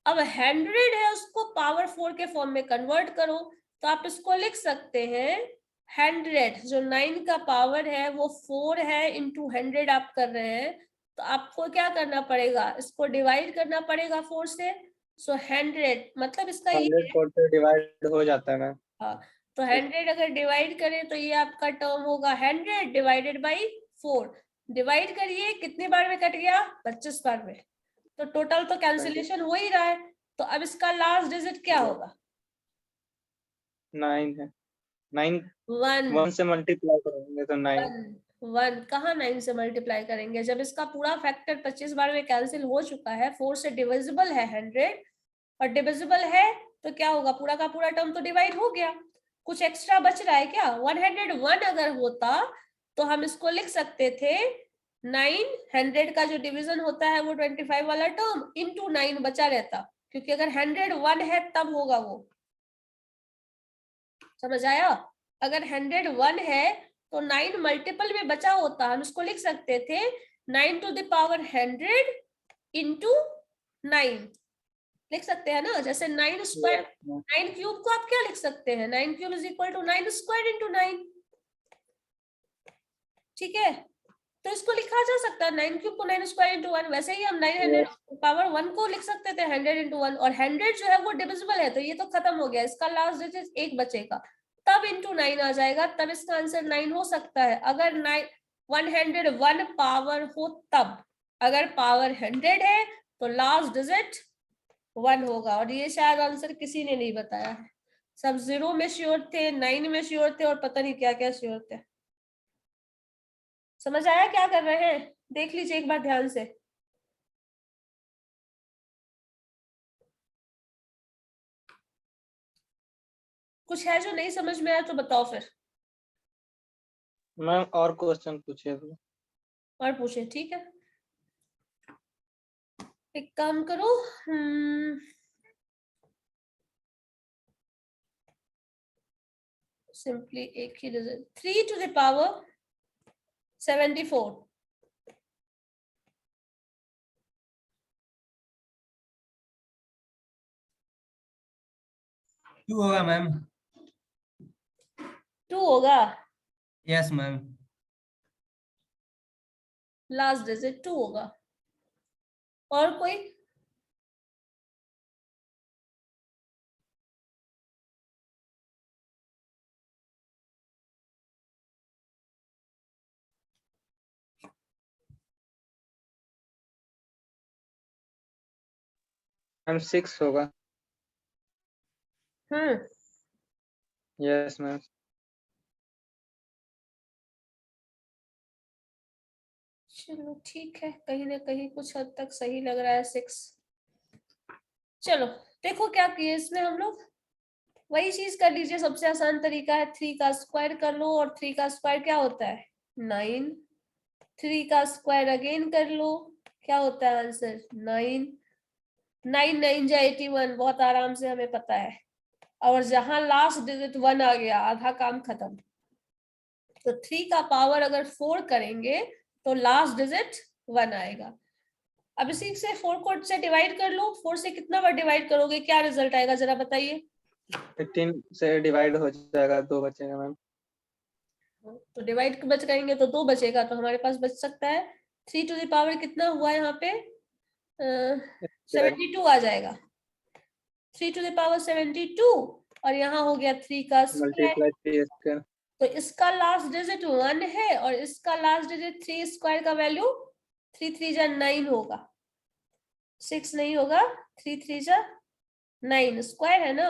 अब 100 है, उसको पावर 4 के फॉर्म में कन्वर्ट करो तो आप इसको लिख सकते हैं 100। जो 9 का पावर है वो 4 है, इंटू 100 आप कर रहे हैं। तो आपको क्या करना पड़ेगा, इसको डिवाइड करना पड़ेगा 4 से। सो 100 मतलब इसका ये 100 से डिवाइड हो जाता है मैम। हाँ, तो 100 अगर डिवाइड करें तो ये आपका टर्म होगा 100 डिवाइडेड बाई 4। डिवाइड करिए, कितनी बार में कट गया? 25 बार में। तो टोटल तो कैंसिलेशन हो ही रहा है। तो अब इसका लास्ट डिजिट क्या होगा? 9 है। 9 1 1 से मल्टीप्लाई करेंगे तो 9। 1 कहाँ 9 से मल्टीप्लाई करेंगे? जब इसका पूरा फैक्टर 25 बार में कैंसिल हो चुका है, 4 से डिविजिबल है 100 और डिविजिबल है तो क्या होगा, पूरा का पूरा टर्म तो डिवाइड हो गया। कुछ एक्स्ट्रा बच रहा है क्या? 101 अगर होता तो हम इसको लिख सकते थे 900 का जो डिवीजन होता है वो 25 वाला टर्म इंटू 9 बचा रहता, क्योंकि अगर 101 है तब होगा वो। समझ आया? अगर 101 है तो 9 मल्टीपल में बचा होता, हम इसको लिख सकते थे 9 to the power 100 इंटू 9 लिख सकते हैं ना। जैसे 9 स्क्वायर 9 क्यूब को आप क्या लिख सकते हैं? 9 cube is equal to 9 square into 9। ठीक है, तो इसको लिखा जा सकता है 9 क्यूब को 9 स्क्वायर इंटू 1। वैसे ही हम 900 पावर 1 को लिख सकते थे 100 इंटू 1, और 100 जो है वो डिविजिबल है तो ये तो खत्म हो गया, इसका लास्ट डिजिट 1 बचेगा, तब इंटू 9 आ जाएगा, तब इसका आंसर 9 हो सकता है। अगर 101 पावर हो तब, अगर पावर 100 है तो लास्ट डिजिट 1 होगा। और ये शायद आंसर किसी ने नहीं बताया है, सब 0 में श्योर थे, 9 में श्योर थे और पता नहीं क्या क्या श्योर थे। समझ आया क्या कर रहे हैं? देख लीजिए एक बार ध्यान से। कुछ है जो नहीं समझ में आया तो बताओ फिर, मैम और क्वेश्चन पूछिए। और पूछे। ठीक है, एक काम करो, सिंपली एक ही डिजिट 3 to the power 74। 2 होगा मैम। 2 होगा, यस मैम। लास्ट डिजिट 2 होगा। और कोई? मैम 6 होगा। Yes ma'am. चलो ठीक है, कहीं ना कहीं कुछ हद तक सही लग रहा है 6। चलो देखो क्या किए इसमें हम लोग, वही चीज कर लीजिए। सबसे आसान तरीका है 3 का स्क्वायर कर लो, और 3 का स्क्वायर क्या होता है? 9। 3 का स्क्वायर अगेन कर लो, क्या होता है आंसर? 9। 9 9 जा 81, बहुत आराम से हमें पता है। और जहां लास्ट डिजिट 1 आ गया, आधा काम खत्म। तो 3 का पावर अगर 4 करेंगे तो लास्ट डिजिट 1 आएगा। अब इसी से 4 को से डिवाइड कर लो। 4 से कितना बार डिवाइड करोगे, क्या रिजल्ट आएगा जरा बताइए? 15 से डिवाइड हो जाएगा, 2 बचेगा मैम। तो डिवाइड बच जाएंगे तो 2 बचेगा, तो हमारे पास बच सकता है 3 टू द पावर कितना हुआ यहाँ पे 72 आ जाएगा, 3 टू द पावर 72, और यहाँ हो गया 3 का स्क्वायर। Multiply 3 square. तो इसका लास्ट डिजिट 1 है और इसका लास्ट डिजिट 3 स्क्वायर का वैल्यू 3 3 जा 9 होगा, 6 नहीं होगा, 3 3 जा 9 स्क्वायर है ना।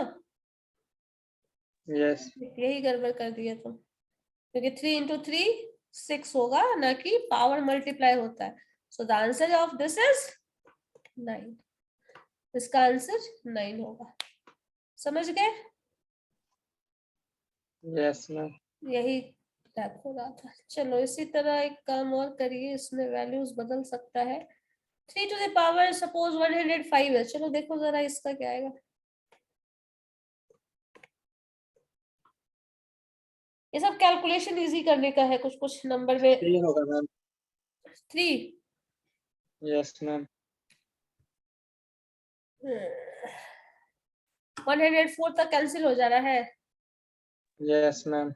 यस यही गड़बड़ कर दिया तुम, क्योंकि 3 इंटू 3 6 होगा, ना कि पावर मल्टीप्लाई होता है। So the answer of this is 9, इसका आंसर 9 होगा। समझ गए? Yes ma'am. यही टैप हो रहा था। चलो इसी तरह एक काम और करिए, इसमें वैल्यूज बदल सकता है। 3 टू द पावर सपोज 105 है, चलो देखो जरा इसका क्या आएगा। ये सब कैलकुलेशन इजी करने का है, कुछ कुछ नंबर में 3 होगा मैम। 3 yes ma'am. 104 तक कैंसिल हो जा रहा है। यस मैम,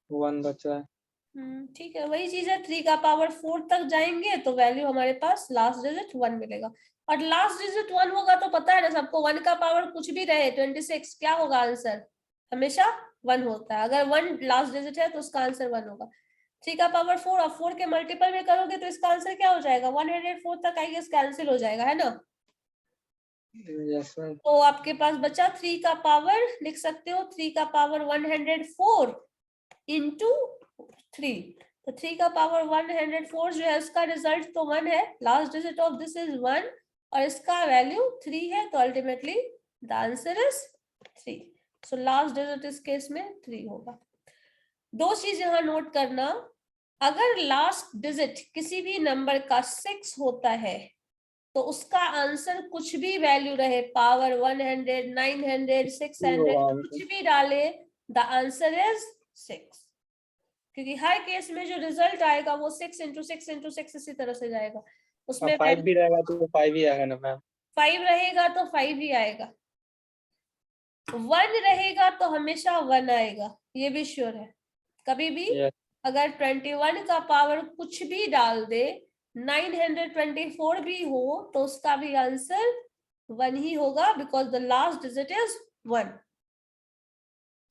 1 बचा है। ठीक है, वही चीज है, 3 का पावर 4 तक जाएंगे तो वैल्यू हमारे पास लास्ट डिजिट 1 मिलेगा, और लास्ट डिजिट 1 होगा तो पता है ना सबको, 1 का पावर कुछ भी रहे 26 क्या होगा आंसर, हमेशा 1 होता है। अगर 1 लास्ट डिजिट है तो उसका आंसर 1 होगा। 3 का पावर 4 और 4 के मल्टीपल में करोगे तो इसका आंसर क्या हो जाएगा, 104 तक आई गेस कैंसिल हो जाएगा, है ना। Yes ma'am. तो आपके पास बचा 3 का पावर, लिख सकते हो 3 का पावर 104 इंटू 3, तो 3 का पावर 104 जो है उसका रिजल्ट तो 1 है, last digit of this is 1 और इसका वैल्यू 3 है, तो ultimately the answer is 3। So last digit इस केस में 3 होगा। 2 चीज यहाँ नोट करना, अगर लास्ट डिजिट किसी भी नंबर का 6 होता है तो उसका आंसर कुछ भी वैल्यू रहे, पावर 100, 900, 600 कुछ भी डाले, द आंसर इज 6, क्योंकि हर केस में जो रिजल्ट आएगा वो 6 इंटू 6 इंटू 6 इसी तरह से जाएगा। उसमें 5 भी रहेगा तो 5 ही आएगा ना मैम। 5 रहेगा तो 5 ही आएगा, 1 रहेगा तो हमेशा 1 आएगा, ये भी श्योर है। कभी भी यस अगर 21 का पावर कुछ भी डाल दे, 924 भी हो तो उसका भी आंसर 1 ही होगा, because the last digit is 1।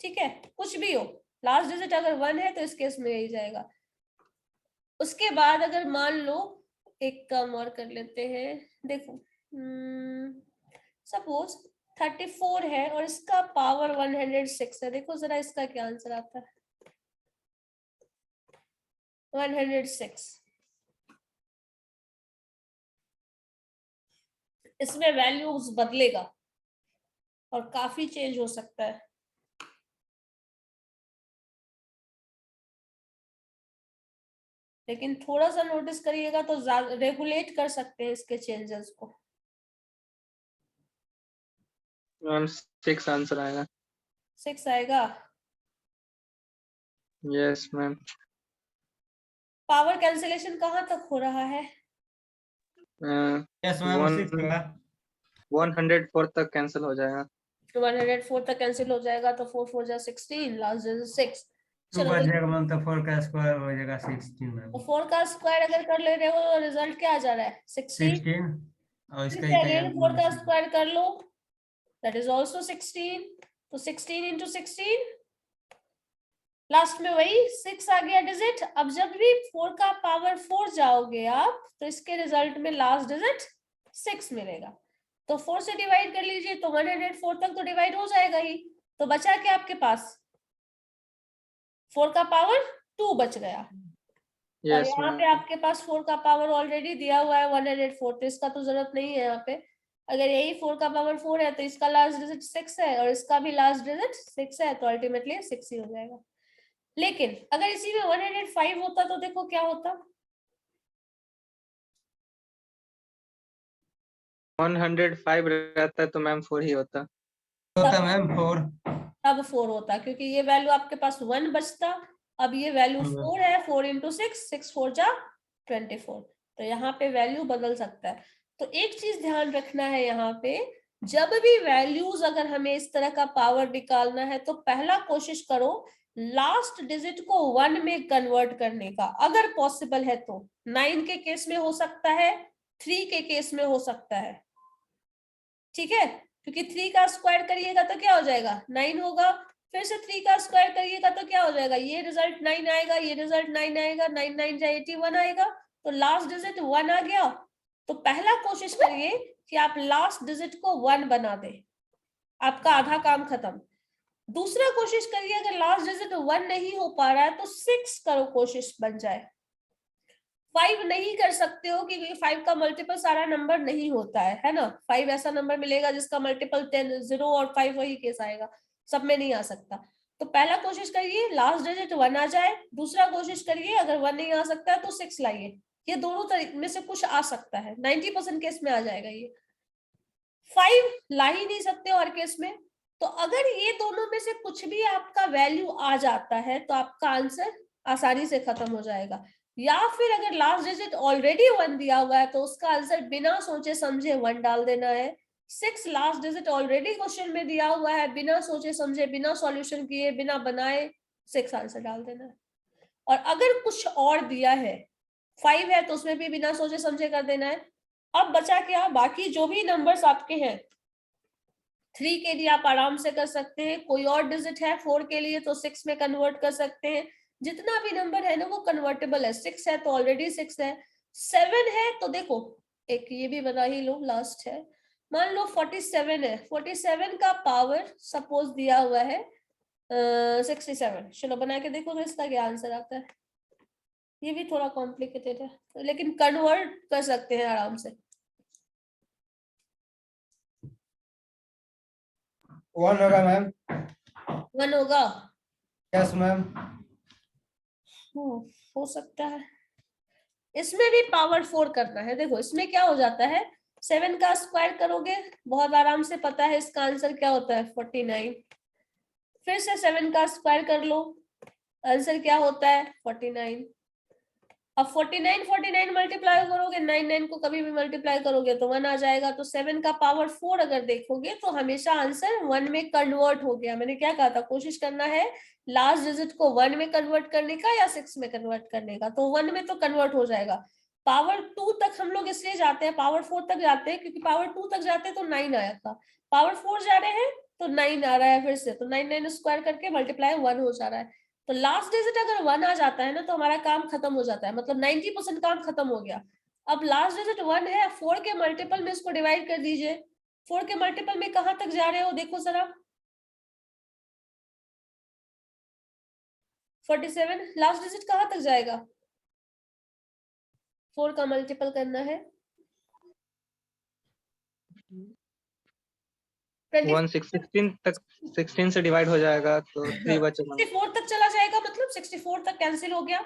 ठीक है, कुछ भी हो, लास्ट डिजिट अगर 1 है तो इस केस में यही जाएगा। उसके बाद अगर मान लो, एक काम और कर लेते हैं, देखो सपोज 34 है और इसका पावर 106 है, देखो जरा इसका क्या आंसर आता है। 106, इसमें वैल्यूज बदलेगा और काफी चेंज हो सकता है। लेकिन थोड़ा सा नोटिस करिएगा तो रेगुलेट कर सकते हैं इसके चेंजेस को। मैम 6 आंसर आएगा। 6 आएगा। Yes ma'am. पावर कैंसिलेशन कहाँ तक हो रहा है? यस मैम, 6 होगा। 104 तक कैंसिल हो जाएगा। 104 तक कैंसिल हो जाएगा तो 4 4 जा 16, लास्ट डिजिट 6। 2 चलो बच जाएगा मैम, तो 4 का स्क्वायर हो जाएगा 16 मैम। तो 4 का स्क्वायर अगर कर ले रहे हो तो रिजल्ट क्या आ जा रहा है, 16। 16 और इसका फिर अगेन 4 का स्क्वायर कर लो, दैट इज आल्सो 16, तो 16 इंटू 16, लास्ट में वही 6 आ गया डिजिट। अब जब भी 4 का पावर 4 जाओगे आप तो इसके रिजल्ट में लास्ट डिजिट 6 मिलेगा, तो 4 से डिवाइड कर लीजिए तो 104 तक तो डिवाइड हो जाएगा ही, तो बचा क्या आपके पास, 4 का पावर 2 बच गया। और यस यहाँ मैम। पे आपके पास 4 का पावर ऑलरेडी दिया हुआ है 104, तो इसका तो जरूरत नहीं है यहाँ पे। अगर यही 4 का पावर 4 है तो इसका लास्ट डिजिट 6 है और इसका भी लास्ट डिजिट 6 है, तो अल्टीमेटली 6 ही हो जाएगा। लेकिन अगर इसी में 105 होता तो देखो क्या होता, 105 रहता है तो मैम 4 ही होता। मैम 4। अब 4 होता, क्योंकि ये वैल्यू आपके पास 1 बचता, अब ये वैल्यू 4 है, 4 इंटू 6, 6 4 जा 24, तो यहाँ पे वैल्यू बदल सकता है। तो एक चीज ध्यान रखना है यहाँ पे, जब भी वैल्यूज अगर हमें इस तरह का पावर निकालना है तो पहला कोशिश करो लास्ट डिजिट को 1 में कन्वर्ट करने का, अगर पॉसिबल है तो 9 के केस में हो सकता है, 3 के केस में हो सकता है, ठीक है, क्योंकि 3 का स्क्वायर करिएगा तो क्या हो जाएगा 9 होगा, फिर से 3 का स्क्वायर करिएगा तो क्या हो जाएगा, ये रिजल्ट 9 आएगा, ये रिजल्ट 9 आएगा, 9 9 जा 81 आएगा, तो लास्ट डिजिट 1 आ गया। तो पहला कोशिश करिए कि आप लास्ट डिजिट को 1 बना दे, आपका आधा काम खत्म। दूसरा कोशिश करिए अगर लास्ट डिजिट 1 नहीं हो पा रहा है तो 6 करो, कोशिश बन जाए। 5 नहीं कर सकते हो क्योंकि 5 का मल्टीपल सारा नंबर नहीं होता है ना, 5 ऐसा नंबर मिलेगा जिसका मल्टीपल 10, 0 और 5 वही केस आएगा, सब में नहीं आ सकता। तो पहला कोशिश करिए लास्ट डिजिट 1 आ जाए, दूसरा कोशिश करिए अगर 1 नहीं आ सकता है तो 6 लाइए, ये दोनों में से कुछ आ सकता है, 90% केस में आ जाएगा ये। 5 ला ही नहीं सकते हर केस में, तो अगर ये दोनों में से कुछ भी आपका वैल्यू आ जाता है तो आपका आंसर आसानी से खत्म हो जाएगा। या फिर अगर लास्ट डिजिट ऑलरेडी 1 दिया हुआ है तो उसका आंसर बिना सोचे समझे 1 डाल देना है। 6 लास्ट डिजिट ऑलरेडी क्वेश्चन में दिया हुआ है, बिना सोचे समझे, बिना सॉल्यूशन किए, बिना बनाए 6 आंसर डाल देना है। और अगर कुछ और दिया है, 5 है तो उसमें भी बिना सोचे समझे कर देना है। अब बचा क्या, बाकी जो भी नंबर्स आपके हैं, 3 के लिए आप आराम से कर सकते हैं, कोई और डिजिट है 4 के लिए तो 6 में कन्वर्ट कर सकते हैं, जितना भी नंबर है ना वो कन्वर्टेबल है। 6 है तो ऑलरेडी 6 है, 7 है तो देखो एक ये भी बना ही लो, लास्ट है, मान लो 47 है, 47 का पावर सपोज दिया हुआ है 67, चलो बना के देखो तो इसका क्या आंसर आता है। ये भी थोड़ा कॉम्प्लिकेटेड है लेकिन कन्वर्ट कर सकते हैं आराम से। 1 होगा मैम। 1 होगा, यस मैम। हो सकता है। इसमें भी पावर 4 करना है, देखो इसमें क्या हो जाता है, 7 का स्क्वायर करोगे, बहुत आराम से पता है इसका आंसर क्या होता है 49, फिर से 7 का स्क्वायर कर लो, आंसर क्या होता है 49। अब 49 मल्टीप्लाई करोगे, 9 को कभी भी मल्टीप्लाई करोगे तो 1 आ जाएगा, तो 7 का पावर 4 अगर देखोगे तो हमेशा आंसर 1 में कन्वर्ट हो गया। मैंने क्या कहा था, कोशिश करना है लास्ट डिजिट को 1 में कन्वर्ट करने का या 6 में कन्वर्ट करने का, तो 1 में तो कन्वर्ट हो जाएगा। पावर 2 तक हम लोग इसलिए जाते हैं, पावर 4 तक जाते हैं क्योंकि पावर 2 तक जाते तो 9 आया था, पावर 4 जा रहे हैं तो 9 आ रहा है, फिर से तो 9 स्क्वायर करके मल्टीप्लाई 1 हो जा रहा है। तो लास्ट डिजिट अगर 1 आ जाता है ना तो हमारा काम खत्म हो जाता है, मतलब 90% काम खत्म हो गया। अब लास्ट डिजिट 1 है, 4 के मल्टीपल में इसको डिवाइड कर दीजिए, 4 के मल्टीपल में कहां तक जा रहे हो देखो जरा, 47, लास्ट डिजिट कहां तक जाएगा, 4 का मल्टीपल करना है 16 तक, 16 से डिवाइड हो जाएगा तो 3 बचेगा। 64 तक चला जाएगा, मतलब 64 तक कैंसिल हो गया,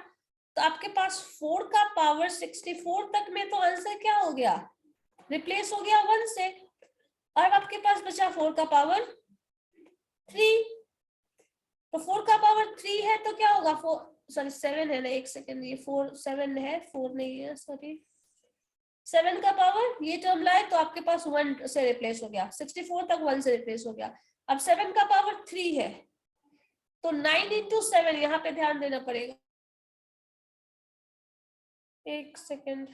तो आपके पास 4 का पावर 64 तक में तो आंसर क्या हो गया, रिप्लेस हो गया 1 से, और आपके पास बचा 4 का पावर 3, तो 4 का पावर 3 है तो क्या होगा, 7 है ना, एक सेकेंड, ये 7 है, 4 नहीं है, सॉरी, 7 का पावर ये टर्म लाए तो आपके पास 1 से रिप्लेस हो गया, 64 तक 1 से रिप्लेस हो गया। अब 7 का पावर 3 है तो 9 into 7, यहाँ पे ध्यान देना पड़ेगा, एक सेकेंड,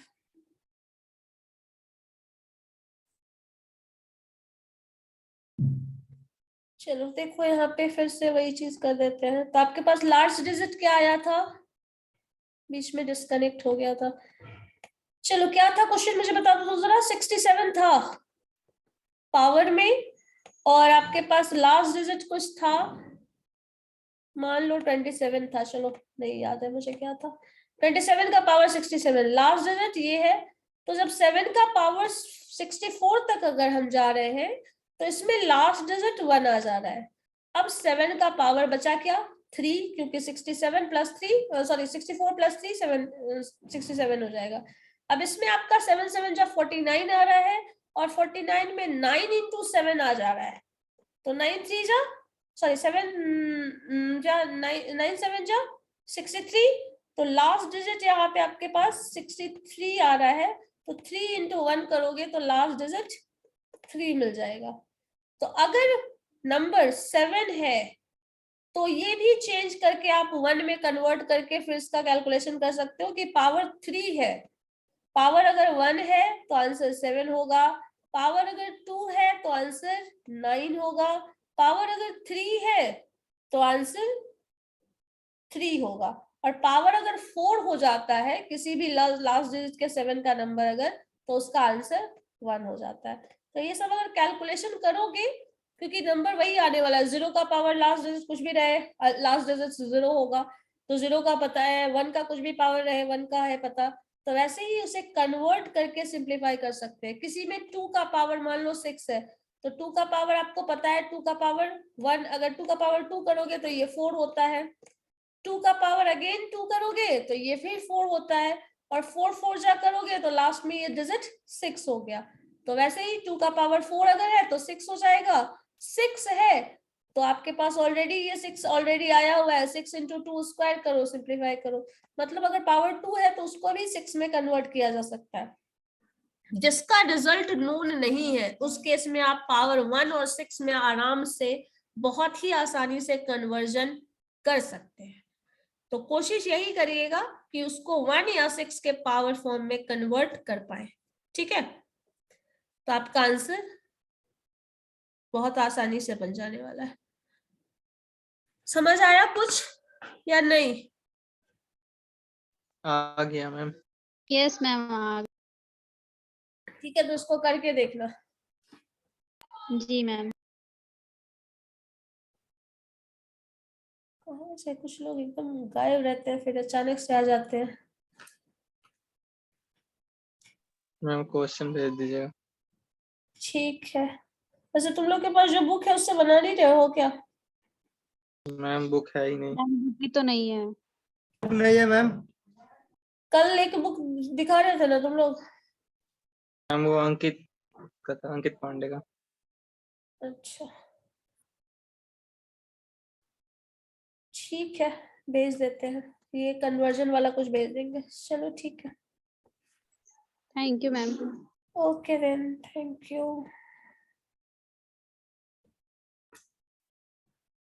चलो देखो यहाँ पे फिर से वही चीज कर देते हैं। तो आपके पास लास्ट डिजिट क्या आया था, बीच में डिस्कनेक्ट हो गया था, चलो क्या था क्वेश्चन मुझे बता दो जरा, 67 था पावर में, और आपके पास लास्ट डिजिट कुछ था, मान लो 27 था, चलो नहीं याद है मुझे क्या था, 27 का पावर 67, लास्ट डिजिट ये है, तो जब 7 का पावर 64 तक अगर हम जा रहे हैं तो इसमें लास्ट डिजिट 1 आ जा रहा है। अब 7 का पावर बचा क्या 3, क्योंकि 67 प्लस 3, सॉरी 64 प्लस 3 67 हो जाएगा। अब इसमें आपका 7 7 जा 49 आ रहा है, और 49 में 9 into 7 आ जा रहा है, तो 9 3 जा, सॉरी 7 जा 9 7 जा 63, तो लास्ट डिजिट यहाँ पे आपके पास 63 आ रहा है, तो 3 into 1 करोगे तो लास्ट डिजिट 3 मिल जाएगा। तो अगर नंबर 7 है तो ये भी चेंज करके आप 1 में कन्वर्ट करके फिर इसका कैलकुलेशन कर सकते हो कि पावर 3 है, पावर अगर 1 है तो आंसर 7 होगा, पावर अगर 2 है तो आंसर 9 होगा, पावर अगर 3 है तो आंसर 3 होगा, और पावर अगर 4 हो जाता है किसी भी लास्ट डिजिट के 7 का नंबर अगर, तो उसका आंसर 1 हो जाता है। तो ये सब अगर कैलकुलेशन करोगे, क्योंकि नंबर वही आने वाला है, 0 का पावर लास्ट डिजिट कुछ भी रहे, लास्ट डिजिट 0 होगा, तो 0 का पता है, 1 का कुछ भी पावर रहे 1 का है पता, तो वैसे ही उसे कन्वर्ट करके सिंप्लीफाई कर सकते हैं। किसी में 2 का पावर मान लो 6 है, तो 2 का पावर आपको पता है 2 का पावर 1, अगर 2 का पावर 2 करोगे तो ये 4 होता है, 2 का पावर अगेन 2 करोगे तो ये फिर 4 होता है, और 4 4 जा करोगे तो लास्ट में ये डिजिट 6 हो गया। तो वैसे ही 2 का पावर 4 अगर है तो 6 हो जाएगा, 6 है तो आपके पास ऑलरेडी ये 6 ऑलरेडी आया हुआ है, 6 into 2 स्क्वायर करो, सिंप्लीफाई करो, मतलब अगर पावर 2 है तो उसको भी 6 में कन्वर्ट किया जा सकता है। जिसका रिजल्ट नोन नहीं है उस केस में आप पावर 1 और 6 में आराम से बहुत ही आसानी से कन्वर्जन कर सकते हैं। तो कोशिश यही करिएगा कि उसको 1 या 6 के पावर फॉर्म में कन्वर्ट कर पाए, ठीक है। तो आपका आंसर बहुत आसानी से बन जाने वाला है। समझ आया कुछ या नहीं? आ गया मैम। यस मैम ठीक है, तो उसको करके देखना। जी मैम। कहाँ से कुछ लोग एकदम गायब रहते हैं फिर अचानक से आ जाते हैं। मैम क्वेश्चन भेज दीजिएगा। ठीक है, वैसे तुम लोग के पास जो बुक है उससे बना नहीं रहे हो क्या? मैम बुक है ही नहीं। बुक तो नहीं है। नहीं है मैम। कल एक बुक दिखा रहे थे ना तुम लोग? मैम वो अंकित का था, अंकित पांडे का। अच्छा ठीक है, भेज देते हैं, ये कन्वर्जन वाला कुछ भेज देंगे। चलो ठीक है, thank you ma'am. Okay then, thank you.